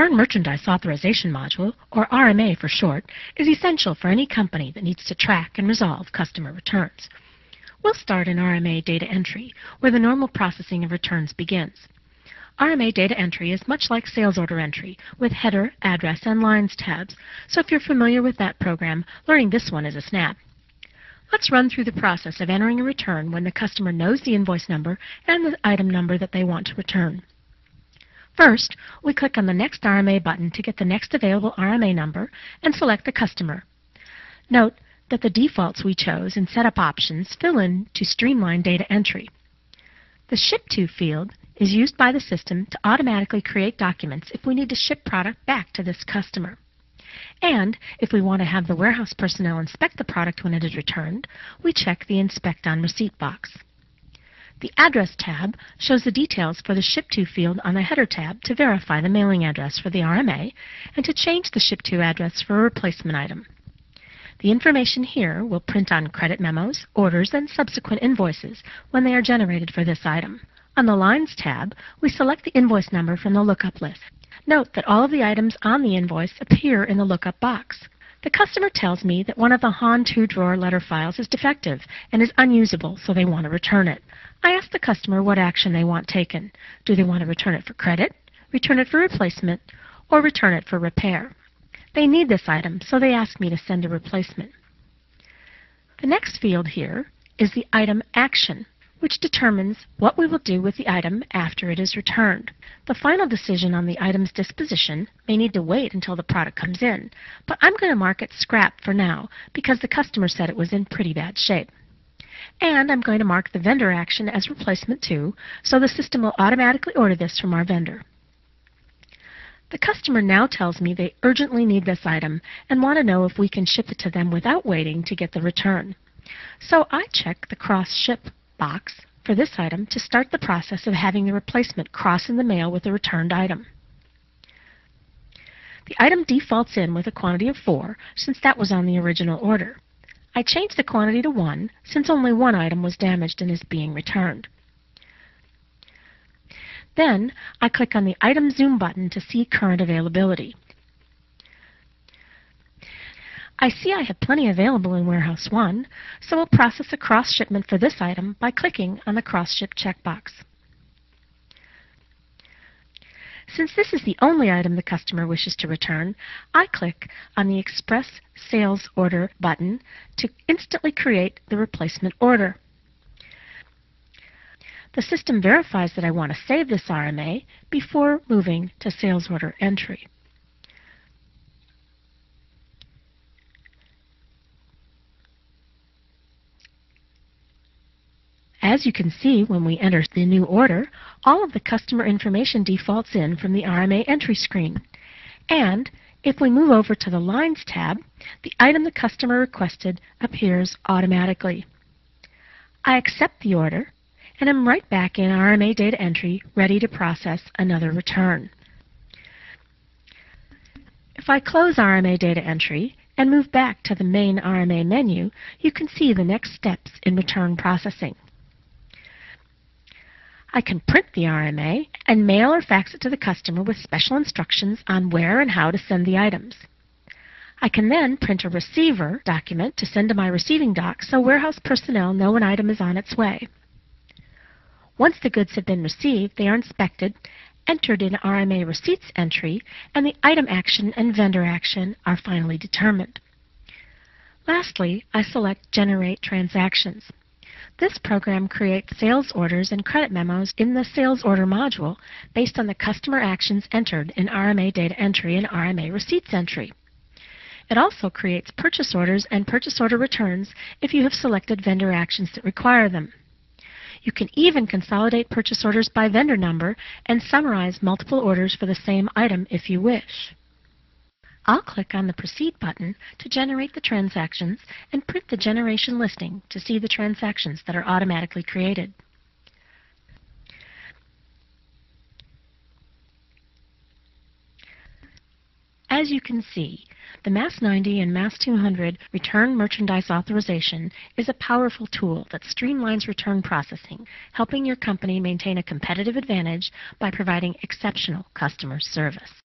Return Merchandise Authorization Module, or RMA for short, is essential for any company that needs to track and resolve customer returns. We'll start in RMA data entry, where the normal processing of returns begins. RMA data entry is much like sales order entry, with header, address, and lines tabs, so if you're familiar with that program, learning this one is a snap. Let's run through the process of entering a return when the customer knows the invoice number and the item number that they want to return. First, we click on the Next RMA button to get the next available RMA number and select the customer. Note that the defaults we chose in Setup Options fill in to streamline data entry. The Ship To field is used by the system to automatically create documents if we need to ship product back to this customer. And if we want to have the warehouse personnel inspect the product when it is returned, we check the Inspect on Receipt box. The Address tab shows the details for the Ship To field on the Header tab to verify the mailing address for the RMA and to change the Ship To address for a replacement item. The information here will print on credit memos, orders, and subsequent invoices when they are generated for this item. On the Lines tab, we select the invoice number from the lookup list. Note that all of the items on the invoice appear in the lookup box. The customer tells me that one of the HAN 2-drawer letter files is defective and is unusable, so they want to return it. I ask the customer what action they want taken. Do they want to return it for credit, return it for replacement, or return it for repair? They need this item, so they ask me to send a replacement. The next field here is the Item Action, which determines what we will do with the item after it is returned. The final decision on the item's disposition may need to wait until the product comes in, but I'm going to mark it scrap for now because the customer said it was in pretty bad shape. And I'm going to mark the vendor action as replacement too, so the system will automatically order this from our vendor. The customer now tells me they urgently need this item and want to know if we can ship it to them without waiting to get the return. So I check the Cross-Ship box for this item to start the process of having the replacement cross in the mail with the returned item. The item defaults in with a quantity of 4 since that was on the original order. I changed the quantity to 1 since only one item was damaged and is being returned. Then I click on the Item Zoom button to see current availability. I see I have plenty available in Warehouse 1, so we'll process a cross-shipment for this item by clicking on the Cross-Ship checkbox. Since this is the only item the customer wishes to return, I click on the Express Sales Order button to instantly create the replacement order. The system verifies that I want to save this RMA before moving to sales order entry. As you can see, when we enter the new order, all of the customer information defaults in from the RMA entry screen. And if we move over to the Lines tab, the item the customer requested appears automatically. I accept the order, and I'm right back in RMA data entry, ready to process another return. If I close RMA data entry and move back to the main RMA menu, you can see the next steps in return processing. I can print the RMA and mail or fax it to the customer with special instructions on where and how to send the items. I can then print a receiver document to send to my receiving dock so warehouse personnel know an item is on its way. Once the goods have been received, they are inspected, entered in RMA Receipts entry, and the item action and vendor action are finally determined. Lastly, I select Generate Transactions. This program creates sales orders and credit memos in the Sales Order module based on the customer actions entered in RMA Data Entry and RMA Receipts entry. It also creates purchase orders and purchase order returns if you have selected vendor actions that require them. You can even consolidate purchase orders by vendor number and summarize multiple orders for the same item if you wish. I'll click on the Proceed button to generate the transactions and print the generation listing to see the transactions that are automatically created. As you can see, the MAS 90 and MAS 200 Return Merchandise Authorization is a powerful tool that streamlines return processing, helping your company maintain a competitive advantage by providing exceptional customer service.